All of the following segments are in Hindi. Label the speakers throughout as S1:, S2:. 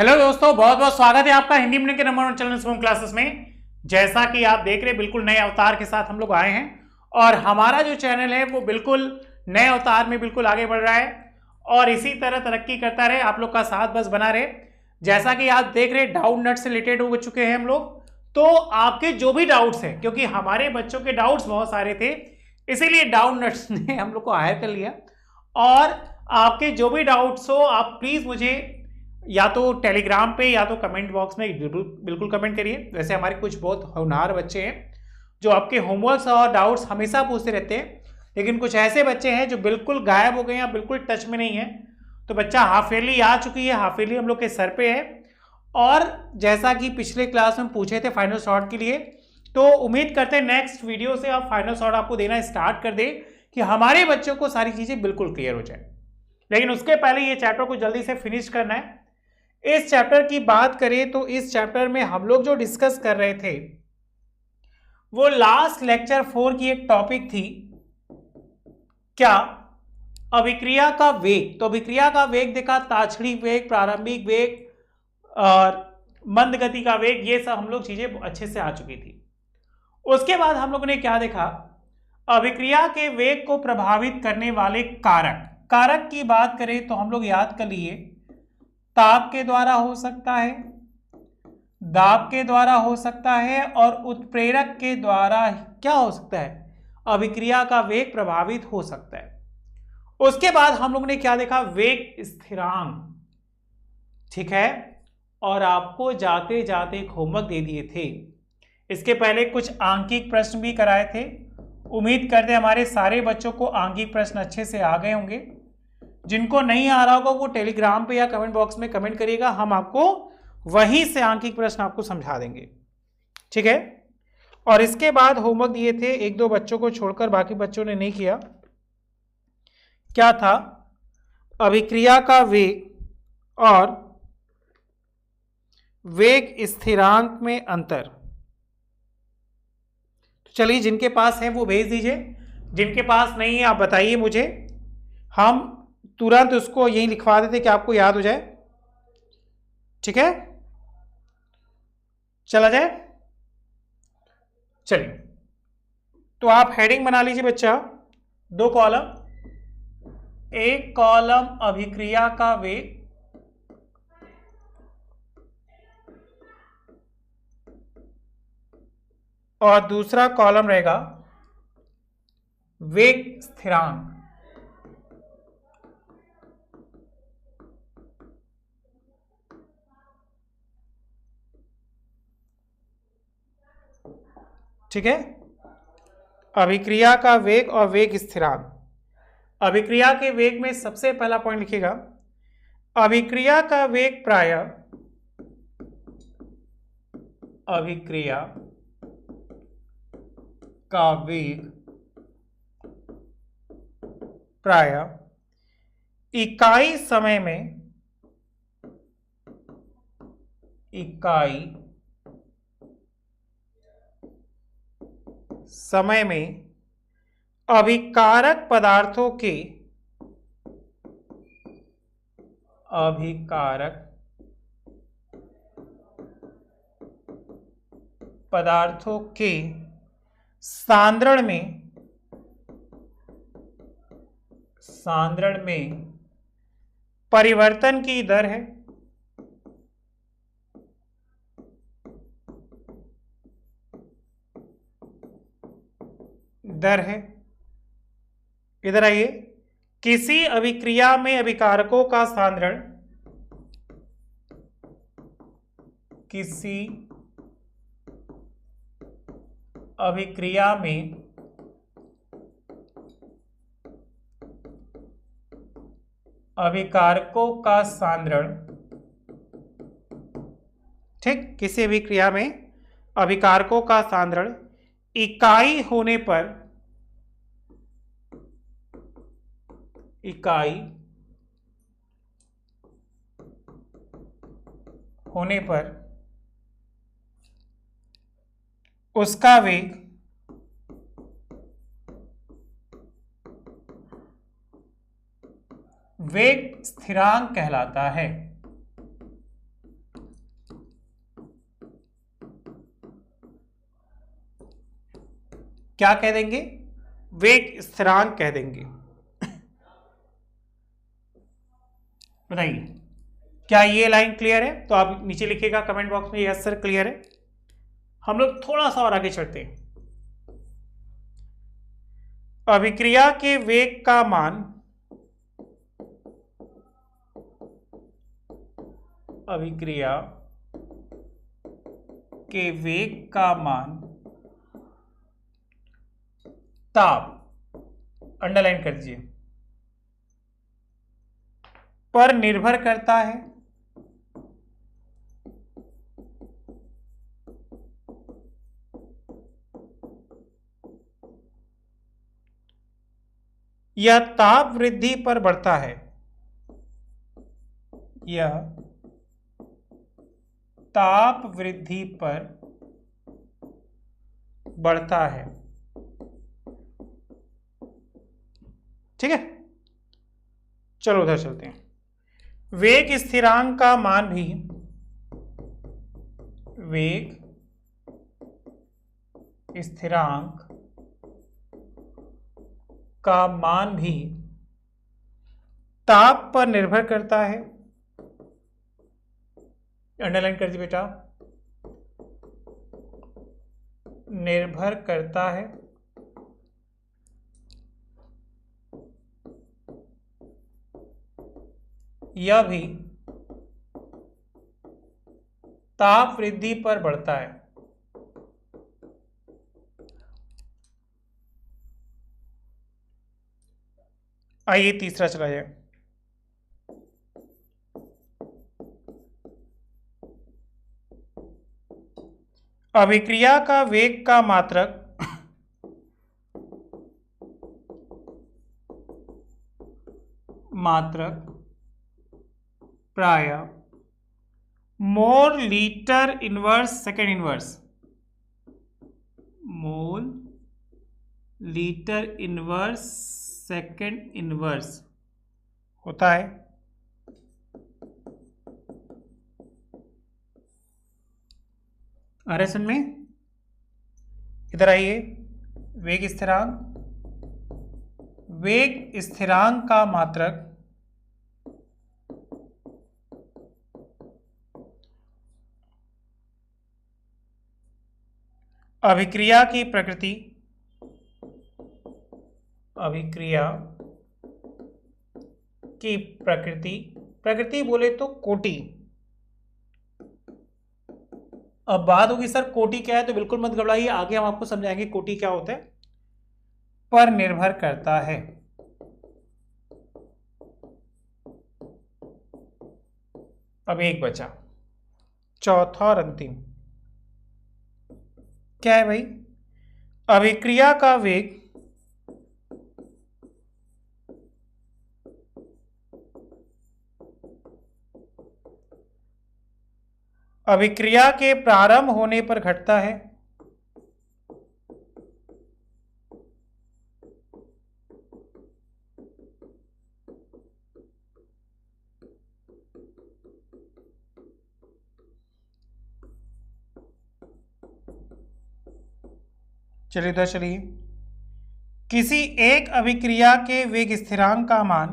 S1: हेलो दोस्तों, बहुत बहुत स्वागत है आपका हिंदी मीडियम के नंबर 1 चैनल स्कूल क्लासेस में। जैसा कि आप देख रहे हैं, बिल्कुल नए अवतार के साथ हम लोग आए हैं और हमारा जो चैनल है वो बिल्कुल नए अवतार में बिल्कुल आगे बढ़ रहा है और इसी तरह तरक्की करता रहे। आप लोग का साथ बस बना रहे। जैसा कि आप देख रहे हैं, डाउट नट से रिलेटेड हो चुके हैं हम लोग। तो आपके जो भी डाउट्स हैं, क्योंकि हमारे बच्चों के डाउट्स बहुत सारे थे, इसीलिए डाउट नट्स ने हम लोग को हायर कर लिया। और आपके जो भी डाउट्स हो, आप प्लीज मुझे या तो टेलीग्राम पे या तो कमेंट बॉक्स में बिल्कुल कमेंट करिए। वैसे हमारे कुछ बहुत होनहार बच्चे हैं जो आपके होमवर्क्स और डाउट्स हमेशा पूछते रहते हैं, लेकिन कुछ ऐसे बच्चे हैं जो बिल्कुल गायब हो गए हैं, बिल्कुल टच में नहीं है। तो बच्चा हाफ ईयरली आ चुकी है, हाफ ईयरली हम लोग के सर पे है। और जैसा कि पिछले क्लास में पूछे थे फाइनल शॉट के लिए, तो उम्मीद करते हैं नेक्स्ट वीडियो से आप फाइनल शॉट आपको देना स्टार्ट कर दे कि हमारे बच्चों को सारी चीजें बिल्कुल क्लियर हो जाए। लेकिन उसके पहले ये चैप्टर को जल्दी से फिनिश करना है। इस चैप्टर की बात करें तो इस चैप्टर में हम लोग जो डिस्कस कर रहे थे वो लास्ट लेक्चर 4 की एक टॉपिक थी, क्या अभिक्रिया का वेग। तो अभिक्रिया का वेग देखा, ताछड़ी वेग, प्रारंभिक वेग और मंद गति का वेग, ये सब हम लोग चीजें अच्छे से आ चुकी थी। उसके बाद हम लोगों ने क्या देखा, अभिक्रिया के वेग को प्रभावित करने वाले कारक। कारक की बात करें तो हम लोग याद कर लिए, ताप के द्वारा हो सकता है, दाब के द्वारा हो सकता है और उत्प्रेरक के द्वारा क्या हो सकता है, अभिक्रिया का वेग प्रभावित हो सकता है। उसके बाद हम लोग ने क्या देखा, वेग स्थिरांक। ठीक है, और आपको जाते जाते एक होमवर्क दे दिए थे। इसके पहले कुछ आंकिक प्रश्न भी कराए थे। उम्मीद करते हमारे सारे बच्चों को आंकिक प्रश्न अच्छे से आ गए होंगे। जिनको नहीं आ रहा होगा वो टेलीग्राम पे या कमेंट बॉक्स में कमेंट करिएगा, हम आपको वहीं से आंकिक प्रश्न आपको समझा देंगे। ठीक है, और इसके बाद होमवर्क दिए थे एक दो बच्चों को छोड़कर, बाकी बच्चों ने नहीं किया। क्या था, अभिक्रिया का वेग और वेग स्थिरांक में अंतर। तो चलिए, जिनके पास है वो भेज दीजिए, जिनके पास नहीं है आप बताइए मुझे, हम तुरंत उसको यही लिखवा देते कि आपको याद हो जाए। ठीक है, चला जाए। चलिए, तो आप हेडिंग बना लीजिए बच्चा, 2 कॉलम। एक कॉलम अभिक्रिया का वेग और दूसरा कॉलम रहेगा वेग स्थिरांक। ठीक है, अभिक्रिया का वेग और वेग स्थिरांक। अभिक्रिया के वेग में सबसे पहला पॉइंट लिखिएगा, अभिक्रिया का वेग प्रायः, अभिक्रिया का वेग प्रायः इकाई समय में, इकाई समय में अभिकारक पदार्थों के, अभिकारक पदार्थों के सांद्रण में, सांद्रण में परिवर्तन की दर है। दर है, इधर आइए, किसी अभिक्रिया में अभिकारकों का सांद्रण, किसी अभिक्रिया में अभिकारकों का सांद्रण, ठीक, किसी भी क्रिया में अभिकारकों का सांद्रण इकाई होने पर, इकाई होने पर उसका वेग वेग स्थिरांक कहलाता है। क्या कह देंगे? वेग स्थिरांक कह देंगे। बताइए क्या ये लाइन क्लियर है? तो आप नीचे लिखिएगा कमेंट बॉक्स में यस सर क्लियर है। हम लोग थोड़ा सा और आगे चलते हैं। अभिक्रिया के वेग का मान, अभिक्रिया के वेग का मान ताप, अंडरलाइन कर दीजिए, पर निर्भर करता है यह ताप वृद्धि पर बढ़ता है, यह ताप वृद्धि पर बढ़ता है। ठीक है, चलो उधर चलते हैं। वेग स्थिरांक का मान भी, वेग स्थिरांक का मान भी ताप पर निर्भर करता है। अंडरलाइन कर दीजिए बेटा, निर्भर करता है। यह भी ताप वृद्धि पर बढ़ता है। आइए तीसरा चला जाए। अभिक्रिया का वेग का मात्रक प्राय mole litre inverse second inverse, mole litre inverse second inverse होता है। आरएसएन में इधर आइए। वेग स्थिरांक का मात्रक अभिक्रिया की प्रकृति, अभिक्रिया की प्रकृति बोले तो कोटि। अब बात होगी सर कोटि क्या है, तो बिल्कुल मत घबराइए, आगे हम आपको समझाएंगे कोटि क्या होता है। पर निर्भर करता है। अब एक बचा, चौथा और अंतिम क्या है भाई? अभिक्रिया का वेग अभिक्रिया के प्रारंभ होने पर घटता है। चलिए इधर चलिए। किसी एक अभिक्रिया के वेग स्थिरांक का मान,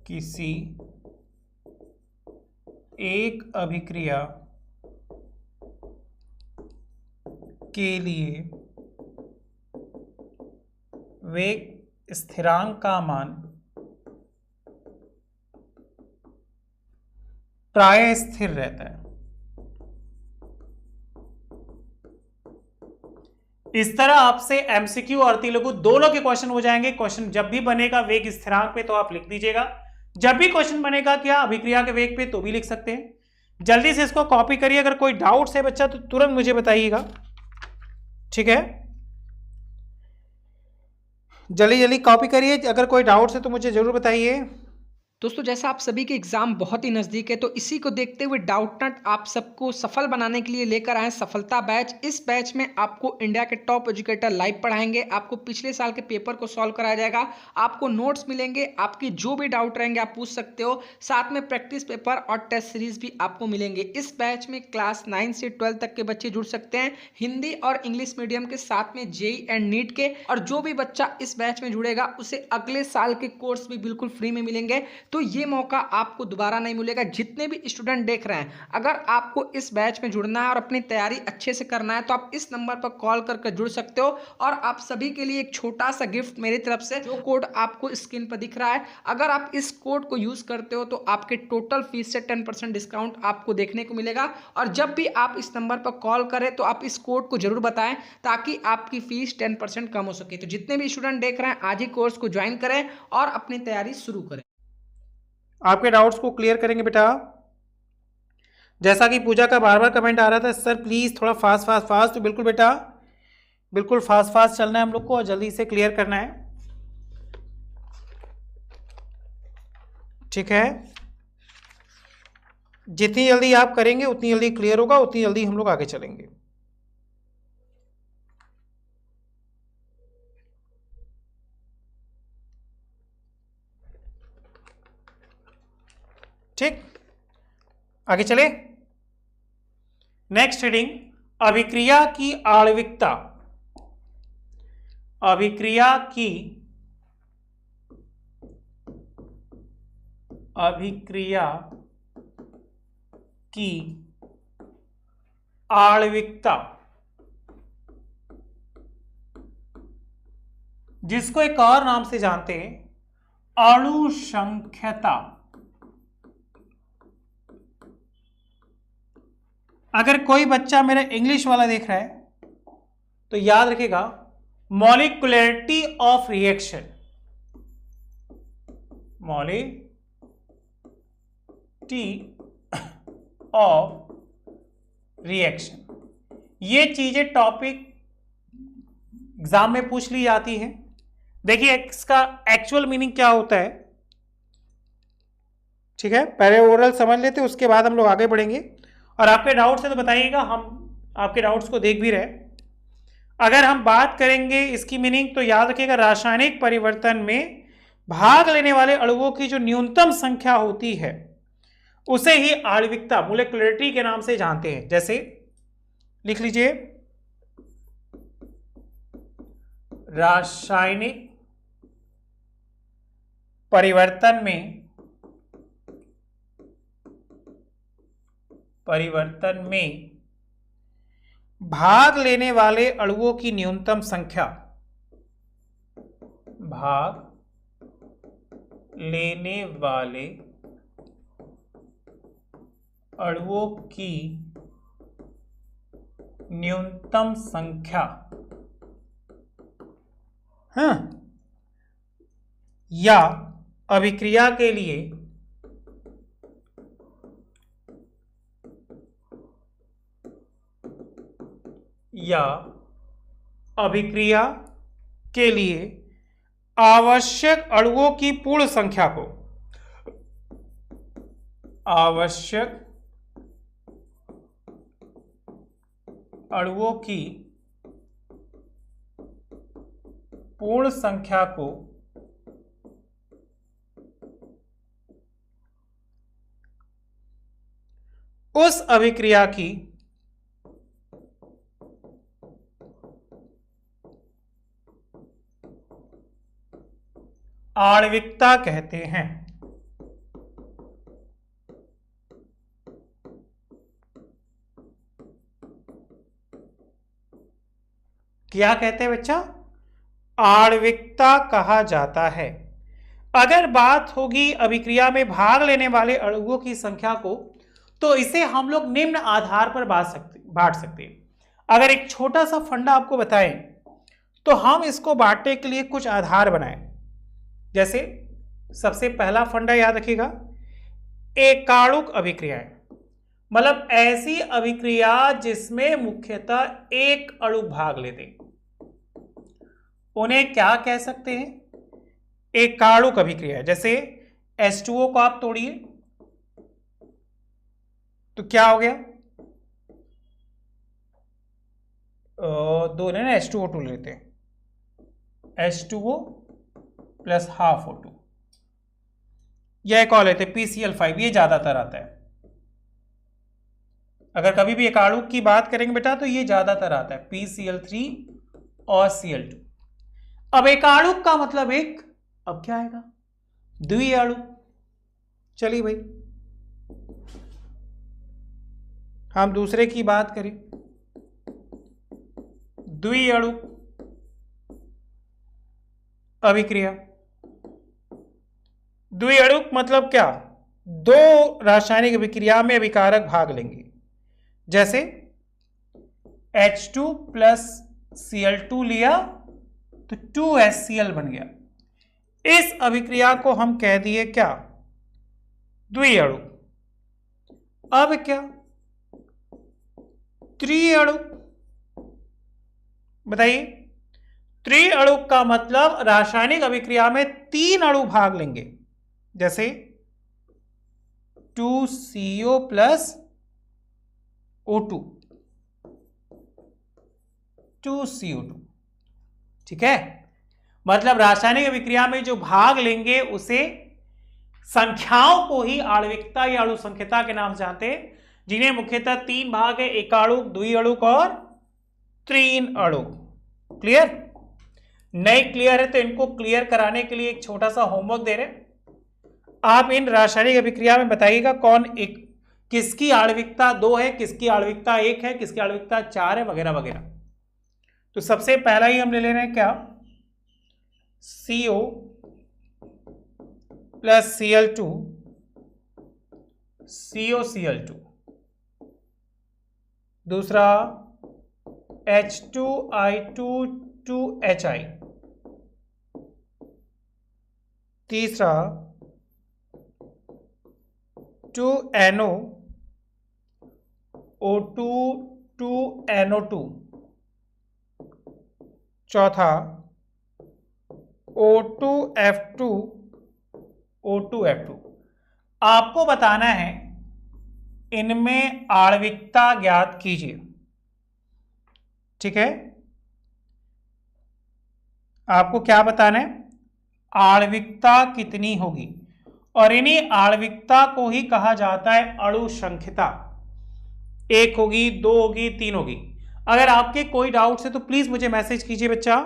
S1: किसी एक अभिक्रिया के लिए वेग स्थिरांक का मान प्राय स्थिर रहता है। इस तरह आपसे एमसीक्यू और अतिलघु दोनों के क्वेश्चन हो जाएंगे। क्वेश्चन जब भी बनेगा वेग स्थिरांक पे तो आप लिख दीजिएगा, जब भी क्वेश्चन बनेगा क्या अभिक्रिया के वेग पे तो भी लिख सकते हैं। जल्दी से इसको कॉपी करिए, अगर कोई डाउट है बच्चा तो तुरंत मुझे बताइएगा, ठीक है? जल्दी जल्दी कॉपी करिए, अगर कोई डाउट है तो मुझे जरूर बताइए,
S2: दोस्तों जैसा आप सभी के एग्जाम बहुत ही नज़दीक है, तो इसी को देखते हुए डाउटनट आप सबको सफल बनाने के लिए लेकर आए सफलता बैच। इस बैच में आपको इंडिया के टॉप एजुकेटर लाइव पढ़ाएंगे, आपको पिछले साल के पेपर को सॉल्व कराया जाएगा, आपको नोट्स मिलेंगे, आपकी जो भी डाउट रहेंगे आप पूछ सकते हो, साथ में प्रैक्टिस पेपर और टेस्ट सीरीज भी आपको मिलेंगे। इस बैच में क्लास 9 से 12 तक के बच्चे जुड़ सकते हैं, हिंदी और इंग्लिश मीडियम के, साथ में जेई एंड नीट के। और जो भी बच्चा इस बैच में जुड़ेगा उसे अगले साल के कोर्स भी बिल्कुल फ्री में मिलेंगे। तो ये मौका आपको दोबारा नहीं मिलेगा। जितने भी स्टूडेंट देख रहे हैं, अगर आपको इस बैच में जुड़ना है और अपनी तैयारी अच्छे से करना है तो आप इस नंबर पर कॉल करके जुड़ सकते हो। और आप सभी के लिए एक छोटा सा गिफ्ट मेरी तरफ से, जो कोड आपको स्क्रीन पर दिख रहा है, अगर आप इस कोड को यूज करते हो तो आपके टोटल फीस से 10% डिस्काउंट आपको देखने को मिलेगा। और जब भी आप इस नंबर पर कॉल करें तो आप इस कोड को जरूर बताएं ताकि आपकी फीस 10% कम हो सके। तो जितने भी स्टूडेंट देख रहे हैं, आज ही कोर्स को ज्वाइन करें और अपनी तैयारी शुरू करें।
S1: आपके डाउट्स को क्लियर करेंगे बेटा। जैसा कि पूजा का बार बार कमेंट आ रहा था, सर प्लीज थोड़ा फास्ट फास्ट फास्ट, तो बिल्कुल बेटा, बिल्कुल फास्ट फास्ट चलना है हम लोग को और जल्दी से क्लियर करना है, ठीक है। जितनी जल्दी आप करेंगे उतनी जल्दी क्लियर होगा, उतनी जल्दी हम लोग आगे चलेंगे। ठीक, आगे चले। नेक्स्ट हेडिंग, अभिक्रिया की आणविकता। अभिक्रिया की आणविकता, जिसको एक और नाम से जानते हैं अणुसंख्यता। अगर कोई बच्चा मेरा इंग्लिश वाला देख रहा है तो याद रखेगा, molecularity of reaction, molecularity of reaction, ये चीजें टॉपिक एग्जाम में पूछ ली जाती हैं। देखिए इसका एक्चुअल मीनिंग क्या होता है, ठीक है। पहले ओरल समझ लेते, उसके बाद हम लोग आगे बढ़ेंगे। और आपके डाउट्स है तो बताइएगा, हम आपके डाउट्स को देख भी रहे। अगर हम बात करेंगे इसकी मीनिंग, तो याद रखिएगा, रासायनिक परिवर्तन में भाग लेने वाले अणुओं की जो न्यूनतम संख्या होती है उसे ही आणविकता, मोलेकुलरिटी के नाम से जानते हैं। जैसे लिख लीजिए, रासायनिक परिवर्तन में भाग लेने वाले अणुओं की न्यूनतम संख्या, भाग लेने वाले अणुओं की न्यूनतम संख्या, हाँ, या अभिक्रिया के लिए आवश्यक अणुओं की पूर्ण संख्या को, आवश्यक अणुओं की पूर्ण संख्या को उस अभिक्रिया की आणविकता कहते हैं। क्या कहते हैं बच्चा? आणविकता कहा जाता है। अगर बात होगी अभिक्रिया में भाग लेने वाले अणुओं की संख्या को, तो इसे हम लोग निम्न आधार पर बांट सकते हैं। अगर एक छोटा सा फंडा आपको बताएं तो हम इसको बांटने के लिए कुछ आधार बनाएं। जैसे सबसे पहला फंडा याद रखिएगा, एकाणुक अभिक्रियाएं, मतलब ऐसी अभिक्रिया जिसमें मुख्यतः एक अणु भाग लेते, उन्हें क्या कह सकते हैं? एकाणुक अभिक्रिया। जैसे H2O को आप तोड़िए तो क्या हो गया, दो ने ना H2O2 लेते हैं, H2O प्लस हाफ O2, या एक और लेते हैं PCl5, ये ज्यादातर आता है। अगर कभी भी एकाणुक की बात करेंगे बेटा तो ये ज्यादातर आता है, PCl3 और Cl2। अब एकाणुक का मतलब एक, अब क्या आएगा, द्विअणु। चलिए भाई हम दूसरे की बात करें, द्विअणु अभिक्रिया। द्विअणुक मतलब क्या, दो रासायनिक अभिक्रिया में अभिकारक भाग लेंगे, जैसे H2 प्लस Cl2 लिया तो 2HCl बन गया। इस अभिक्रिया को हम कह दिए क्या, द्विअणु। अब क्या, त्रिअणु। बताइए, त्रिअणु का मतलब रासायनिक अभिक्रिया में 3 अणु भाग लेंगे, जैसे 2CO प्लस O2, 2CO2। ठीक है, मतलब रासायनिक अभिक्रिया में जो भाग लेंगे उसे संख्याओं को ही आणविकता या अणु संख्यता के नाम से जानते हैं, जिन्हें मुख्यतः 3 भाग है, एकाणुक, द्विअणुक और त्रिअणुक। क्लियर? नहीं क्लियर है तो इनको क्लियर कराने के लिए एक छोटा सा होमवर्क दे रहे हैं। आप इन रासायनिक अभिक्रिया में बताइएगा कौन एक, किसकी आणविकता 2 है, किसकी आणविकता 1 है, किसकी आणविकता 4 है, वगैरह वगैरह। तो सबसे पहला ही हम ले रहे हैं क्या, CO प्लस Cl2, COCl2। दूसरा H2I2 2HI। तीसरा 2NO O2 2NO2। चौथा O2F2 O2F2। आपको बताना है इनमें आणविकता ज्ञात कीजिए। ठीक है, आपको क्या बताना है, आणविकता कितनी होगी, और इन्हीं आणविकता को ही कहा जाता है अणु संख्यता। 1 होगी, 2 होगी, 3 होगी। अगर आपके कोई डाउट है तो प्लीज मुझे मैसेज कीजिए बच्चा,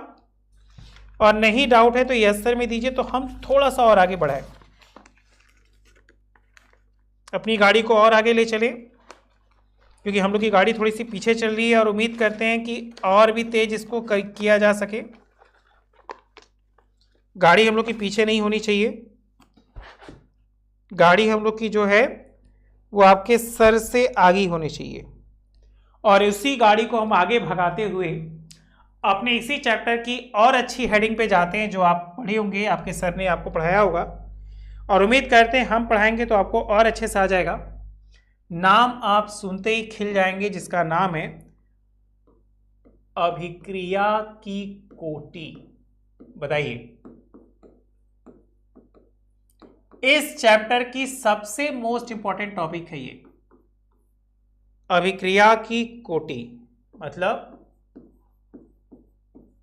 S1: और नहीं डाउट है तो यस सर में दीजिए, तो हम थोड़ा सा और आगे बढ़ाएं, अपनी गाड़ी को और आगे ले चलें, क्योंकि हम लोग की गाड़ी थोड़ी सी पीछे चल रही है और उम्मीद करते हैं कि और भी तेज इसको किया जा सके। गाड़ी हम लोग की पीछे नहीं होनी चाहिए, गाड़ी हम लोग की जो है वो आपके सर से आगे होनी चाहिए, और उसी गाड़ी को हम आगे भगाते हुए अपने इसी चैप्टर की और अच्छी हेडिंग पे जाते हैं, जो आप पढ़े होंगे, आपके सर ने आपको पढ़ाया होगा, और उम्मीद करते हैं हम पढ़ाएंगे तो आपको और अच्छे से आ जाएगा। नाम आप सुनते ही खिल जाएंगे, जिसका नाम है अभिक्रिया की कोटि। बताइए, इस चैप्टर की सबसे मोस्ट इंपॉर्टेंट टॉपिक है ये, अभिक्रिया की कोटि, मतलब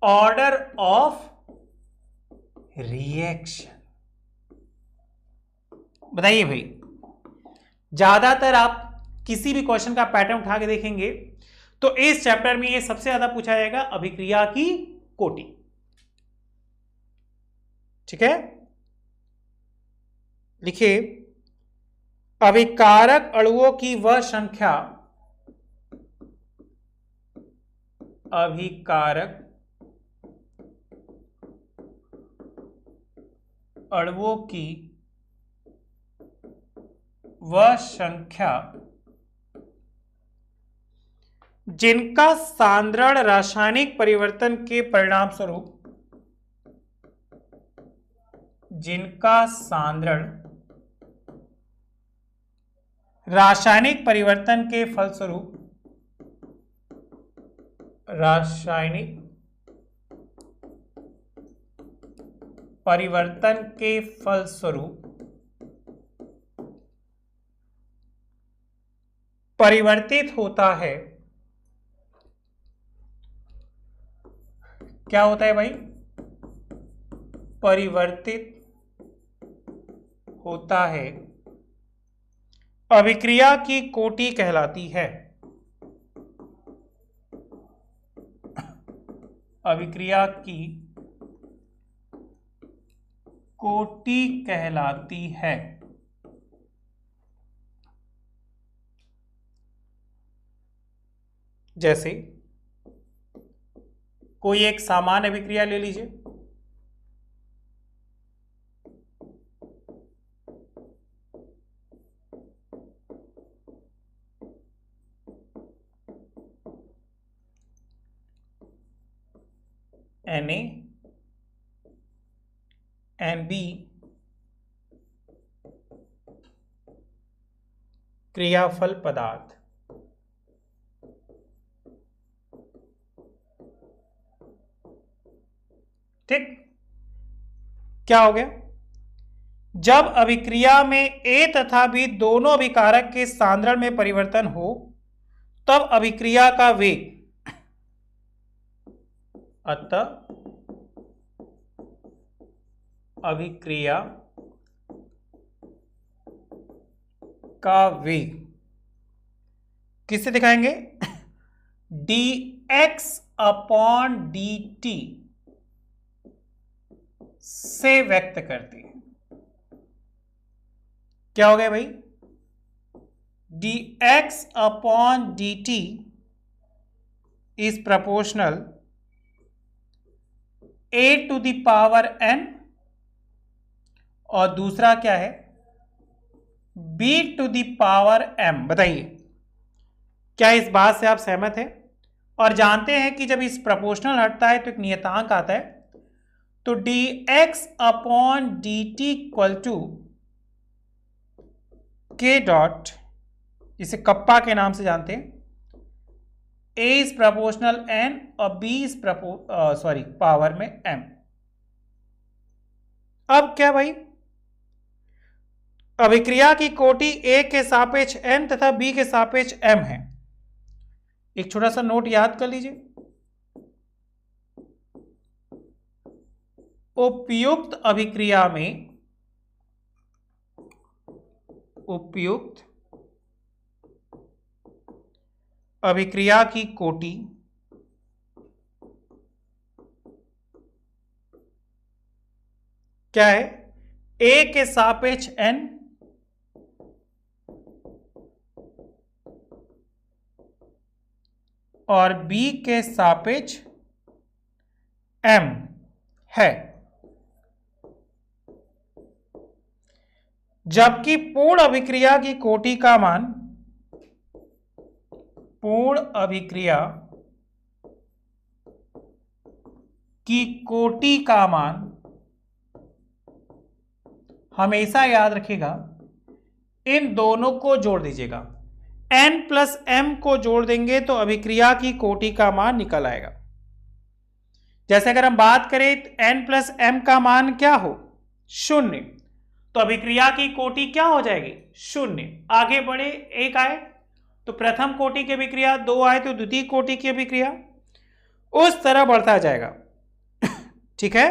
S1: ऑर्डर ऑफ रिएक्शन। बताइए भाई, ज्यादातर आप किसी भी क्वेश्चन का पैटर्न उठा के देखेंगे तो इस चैप्टर में ये सबसे ज्यादा पूछा जाएगा, अभिक्रिया की कोटि। ठीक है, लिखिए, अभिकारक अणुओं की वह संख्या, अभिकारक अणुओं की वह संख्या जिनका सांद्रण रासायनिक परिवर्तन के परिणाम स्वरूप, जिनका सांद्रण रासायनिक परिवर्तन के फलस्वरूप, रासायनिक परिवर्तन के फलस्वरूप परिवर्तित होता है, क्या होता है भाई? परिवर्तित होता है, अभिक्रिया की कोटि कहलाती है। अभिक्रिया की कोटि कहलाती है। जैसे कोई एक सामान्य अभिक्रिया ले लीजिए, NaNB क्रियाफल पदार्थ। ठीक, क्या हो गया? जब अभिक्रिया में A तथा B दोनों अभिकारक के सांद्रण में परिवर्तन हो तब अभिक्रिया का वेग, अतः अभिक्रिया का वेग किससे दिखाएंगे? dx अपॉन dt से व्यक्त करते हैं। क्या हो गया भाई? dx upon dt is proportional a to the power n, और दूसरा क्या है? b to the power m। बताइए, क्या इस बात से आप सहमत हैं? और जानते हैं कि जब इस प्रपोर्शनल हटता है तो एक नियतांक आता है, तो dx upon dt equal to k dot, जिसे कप्पा के नाम से जानते हैं, a इज प्रपोर्शनल n और b इज पावर में m। अब क्या भाई? अभिक्रिया की कोटि A के सापेक्ष n तथा B के सापेक्ष m है। एक छोटा सा नोट याद कर लीजिए, उपयुक्त अभिक्रिया में उपयुक्त अभिक्रिया की कोटि क्या है? A के सापेक्ष n और B के सापेक्ष m है, जबकि पूर्ण अभिक्रिया की कोटि का मान, पूर्ण अभिक्रिया की कोटि का मान हमेशा याद रखिएगा, इन दोनों को जोड़ दीजिएगा। n प्लस m को जोड़ देंगे तो अभिक्रिया की कोटि का मान निकल आएगा। जैसे अगर हम बात करें n प्लस m का मान क्या हो? 0, तो अभिक्रिया की कोटि क्या हो जाएगी? 0। आगे बढ़े, 1 आए तो प्रथम कोटि की अभिक्रिया, 2 आए तो द्वितीय कोटि की अभिक्रिया, उस तरह बढ़ता जाएगा। ठीक है,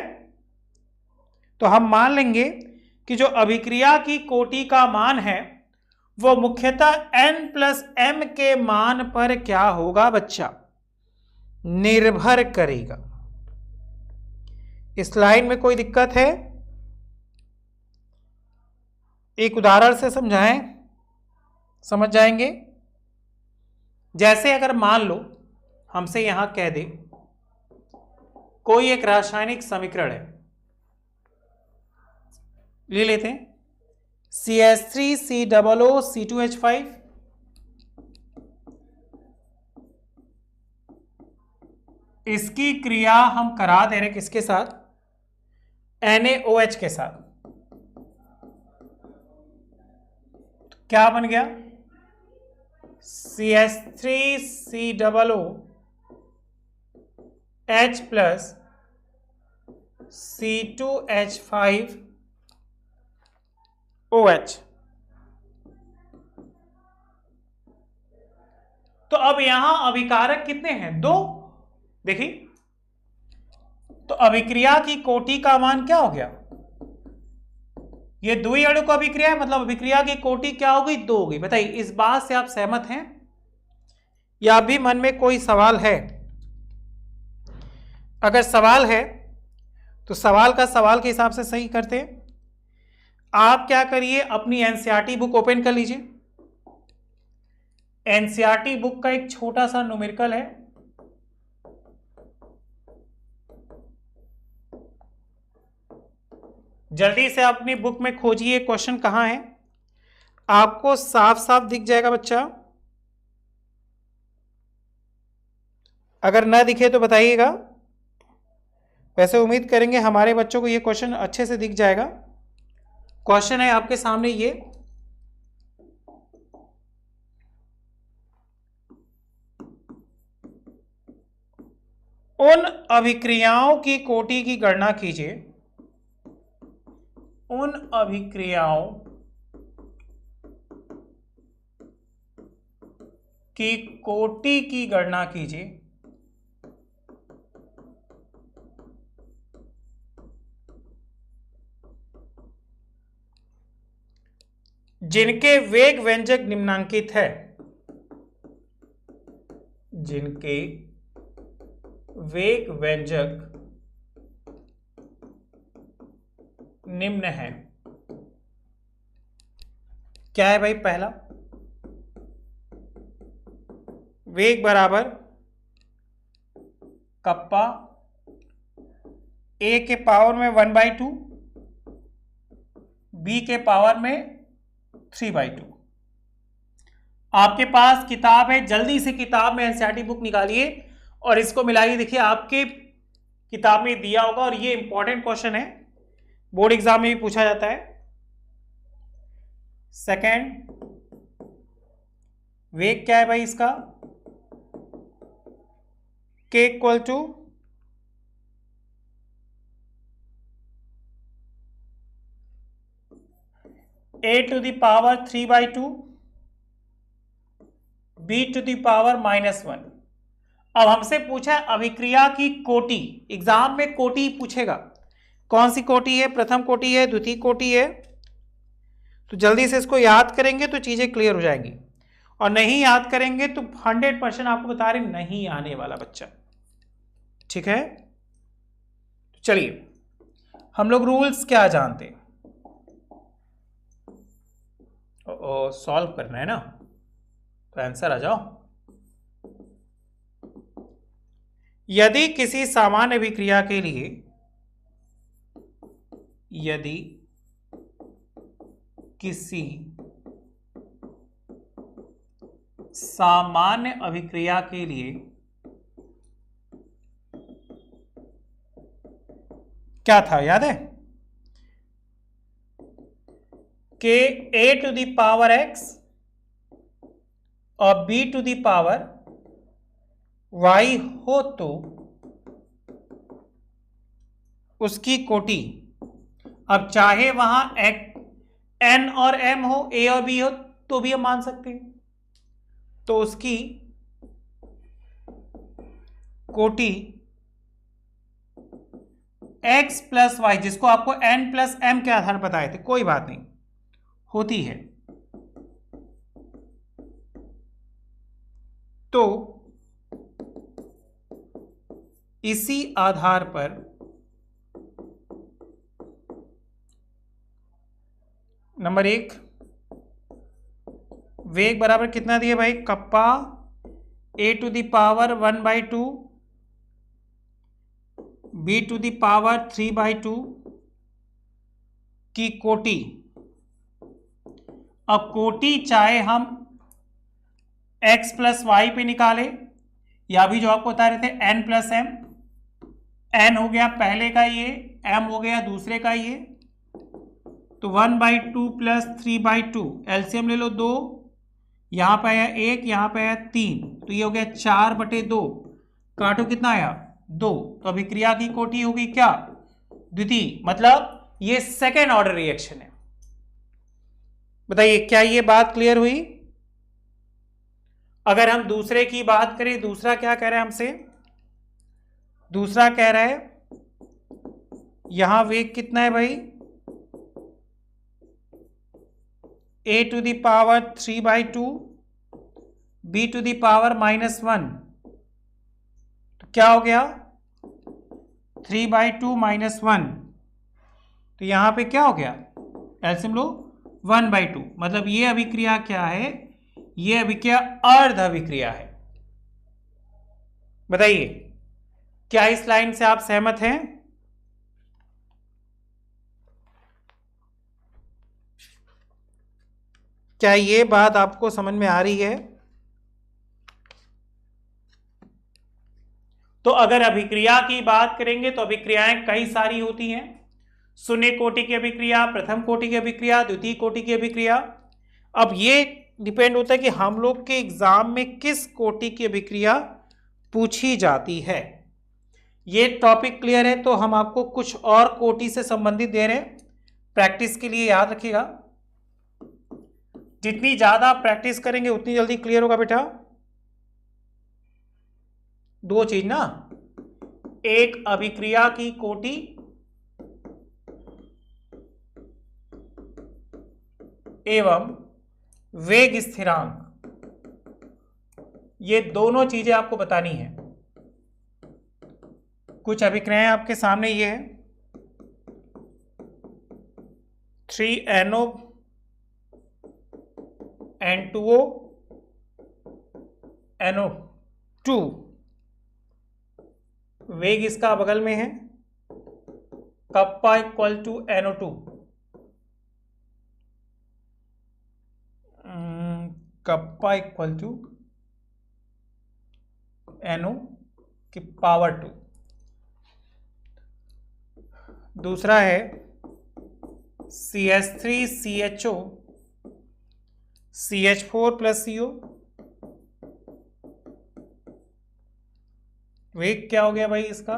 S1: तो हम मान लेंगे कि जो अभिक्रिया की कोटि का मान है वो मुख्यतः n प्लस m के मान पर क्या होगा बच्चा? निर्भर करेगा। इस लाइन में कोई दिक्कत है? एक उदाहरण से समझाएं, समझ जाएंगे। जैसे अगर मान लो हमसे यहां कह दे कोई एक रासायनिक समीकरण है, ले लेते हैं CH3COO C2H5, इसकी क्रिया हम करा दे रहे किसके साथ? NaOH के साथ। तो क्या बन गया? CH3COOH plus C2H5OH। तो अब यहां अभिकारक कितने हैं? 2। देखिए, तो अभिक्रिया की कोटि का मान क्या हो गया? ये द्वि अणु का अभिक्रिया है, मतलब अभिक्रिया की कोटि क्या हो गई? 2 हो गई। बताइए, इस बात से आप सहमत हैं या अभी मन में कोई सवाल है? अगर सवाल है तो सवाल का सवाल के हिसाब से सही करते हैं। आप क्या करिए, अपनी एनसीईआरटी बुक ओपन कर लीजिए। एनसीईआरटी बुक का एक छोटा सा न्यूमेरिकल है, जल्दी से अपनी बुक में खोजिए क्वेश्चन कहां है। आपको साफ साफ दिख जाएगा बच्चा, अगर ना दिखे तो बताइएगा। वैसे उम्मीद करेंगे हमारे बच्चों को ये क्वेश्चन अच्छे से दिख जाएगा। क्वेश्चन है आपके सामने ये, उन अभिक्रियाओं की कोटि की गणना कीजिए, उन अभिक्रियाओं की कोटि की गणना कीजिए जिनके वेग व्यंजक निम्नांकित है, जिनके वेग व्यंजक निम्न है। क्या है भाई? पहला, वेग बराबर कप्पा ए के पावर में 1/2, बी के पावर में 3/2। आपके पास किताब है, जल्दी से किताब में एनसीईआरटी बुक निकालिए और इसको मिलाइए। देखिए, आपके किताब में दिया होगा और ये इंपॉर्टेंट क्वेश्चन है, बोर्ड एग्जाम में भी पूछा जाता है। सेकंड, वेग क्या है भाई इसका? K equal to A to the power 3/2, B to the power -1। अब हमसे पूछा है अभिक्रिया की कोटि, एग्जाम में कोटि पूछेगा। कौन सी कोटि है? प्रथम कोटि है, द्वितीय कोटि है। तो जल्दी से इसको याद करेंगे तो चीजें क्लियर हो जाएंगी, और नहीं याद करेंगे तो 100% आपको बता रहे नहीं आने वाला बच्चा। ठीक है, चलिए हम लोग रूल्स क्या जानते हैं? सॉल्व करना है ना, तो आंसर आ जाओ। यदि किसी सामान्य अभिक्रिया के लिए, यदि किसी सामान्य अभिक्रिया के लिए क्या था याद है? कि a to the power x और b to the power y हो तो उसकी कोटि, अब चाहे वहां n और m हो, a और b हो तो भी हम मान सकते हैं, तो उसकी कोटि x प्लस वाई, जिसको आपको n प्लस m के आधार बताए थे, कोई बात नहीं, होती है। तो इसी आधार पर नंबर 1, वेग बराबर कितना दिया भाई? Kappa a to the power 1/2, b to the power 3/2 की कोटि। अब कोटि चाहे हम x प्लस वाई पे निकाले, या भी जो आपको बता रहे थे n प्लस एम, n हो गया पहले का ये, m हो गया दूसरे का ये, तो 1/2 प्लस 3/2, एलसीएम ले लो 2, यहां पे आया 1, यहां पे आया 3, तो ये हो गया 4/2, काटो कितना आया? 2। तो अभिक्रिया की कोटि होगी क्या? द्वितीय, मतलब ये सेकेंड ऑर्डर रिएक्शन है। बताइए क्या ये बात क्लियर हुई? अगर हम दूसरे की बात करें, दूसरा क्या कह रहा है हमसे, दूसरा कह रहा है यहां वेग कितना है भाई, a to the power 3/2 b to the power -1, तो क्या हो गया 3/2 -1, तो यहां पे क्या हो गया एलसीएम लो 1/2, मतलब ये अभिक्रिया क्या है, ये अभिक्रिया अर्ध अभिक्रिया है। बताइए क्या इस लाइन से आप सहमत हैं? क्या ये बात आपको समझ में आ रही है? तो अगर अभिक्रिया की बात करेंगे तो अभिक्रियाएं कई सारी होती हैं, शून्य कोटि की अभिक्रिया, प्रथम कोटि की अभिक्रिया, द्वितीय कोटि की अभिक्रिया। अब ये डिपेंड होता है कि हम लोग के एग्जाम में किस कोटि की अभिक्रिया पूछी जाती है। ये टॉपिक क्लियर है तो हम आपको कुछ और कोटि से संबंधित दे रहे हैं, प्रैक्टिस के लिए याद रखिएगा। जितनी ज्यादा प्रैक्टिस करेंगे उतनी जल्दी क्लियर होगा बेटा। दो चीज ना, एक अभिक्रिया की कोटि एवं वेग स्थिरांक, ये दोनों चीजें आपको बतानी है। कुछ अभिक्रियाएं आपके सामने ये है, 3NO N2O NO2, वेग इसका बगल में है, kappa equal to NO2, kappa equal to NO की पावर 2। दूसरा है CH3CHO CH4 + CO, वेग क्या हो गया भाई इसका,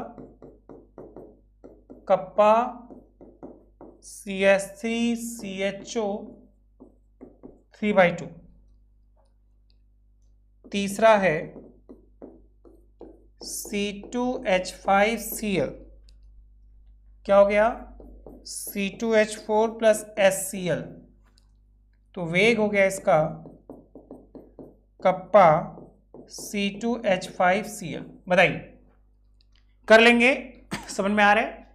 S1: कप्पा CH3CHO 3/2। तीसरा है C2H5Cl, क्या हो गया C2H4 + HCl, तो वेग हो गया इसका कप्पा C2H5Cl। बताइए कर लेंगे? समझ में आ रहा है?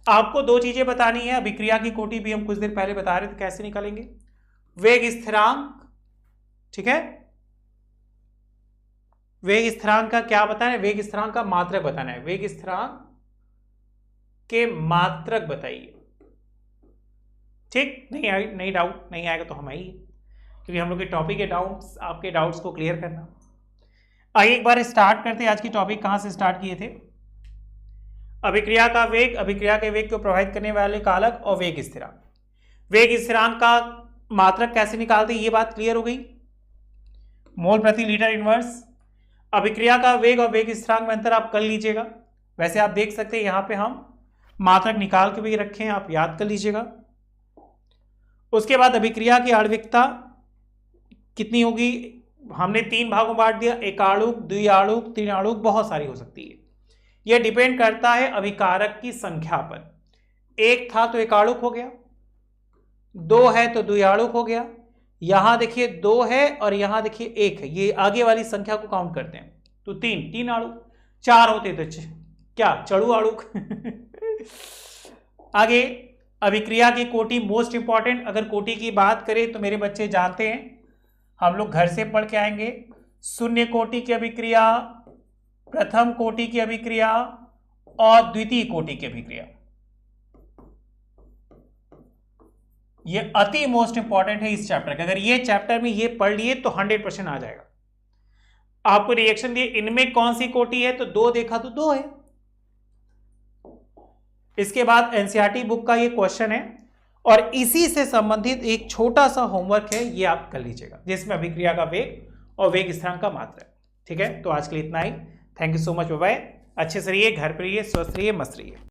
S1: आपको दो चीजें बतानी है, अभिक्रिया की कोटि भी हम कुछ देर पहले बता रहे थे कैसे निकालेंगे, वेग स्थिरांक, ठीक है, वेग स्थिरांक का क्या बताना है, वेग स्थिरांक का मात्रक बताना है, वेग स्थिरांक के मात्रक बताइए। ठीक, नहीं डाउट नहीं आएगा तो हम आइए, क्योंकि हम लोग के टॉपिक के डाउट्स, आपके डाउट्स को क्लियर करना। आइए एक बार स्टार्ट करते हैं। आज की टॉपिक कहां से स्टार्ट किए थे, अभिक्रिया का वेग, अभिक्रिया के वेग को प्रभावित करने वाले कारक और वेग स्थिरांक। वेग स्थिरांक का मात्रक कैसे निकालते हैं ये बात क्लियर हो गई, मोल प्रति लीटर इनवर्स। अभिक्रिया का वेग और वेग स्थिरांक में अंतर आप कर लीजिएगा, वैसे आप देख सकते हैं यहां पे हम मात्रक निकाल के भी रखे हैं, आप याद कर लीजिएगा। उसके बाद अभिक्रिया की आणविकता कितनी होगी, हमने 3 भागों बांट दिया, एकाणुक, द्विआणुक, त्रिआणुक, बहुत सारी हो सकती है। यह डिपेंड करता है अभिकारक की संख्या पर। एक था तो एकाणुक हो गया, 2 है तो द्विआणुक हो गया, यहां देखिए 2 है और यहां देखिए 1 है, ये आगे वाली संख्या को काउंट करते हैं तो 3 आणुक, 4 होते तो क्या चढ़ू आणुक। आगे अभिक्रिया की कोटि मोस्ट इंपॉर्टेंट, अगर कोटि की बात करें तो मेरे बच्चे जानते हैं, हम लोग घर से पढ़ के आएंगे, शून्य कोटि की अभिक्रिया, प्रथम कोटि की अभिक्रिया और द्वितीय कोटि की अभिक्रिया, ये अति मोस्ट इंपॉर्टेंट है इस चैप्टर का। अगर ये चैप्टर में ये पढ़ लिए तो 100% आ जाएगा। आपको रिएक्शन दिए, इनमें कौन सी कोटि है, तो 2 देखा तो 2 है। इसके बाद एनसीईआरटी बुक का ये क्वेश्चन है और इसी से संबंधित एक छोटा सा होमवर्क है, ये आप कर लीजिएगा, जिसमें अभिक्रिया का वेग और वेग स्थिरांक का मात्रा है। ठीक है, तो आज के लिए इतना ही। Thank you so much, bye bye. अच्छे से रहिए, घर पर रहिए, स्वस्थ रहिए, मस्त रहिए।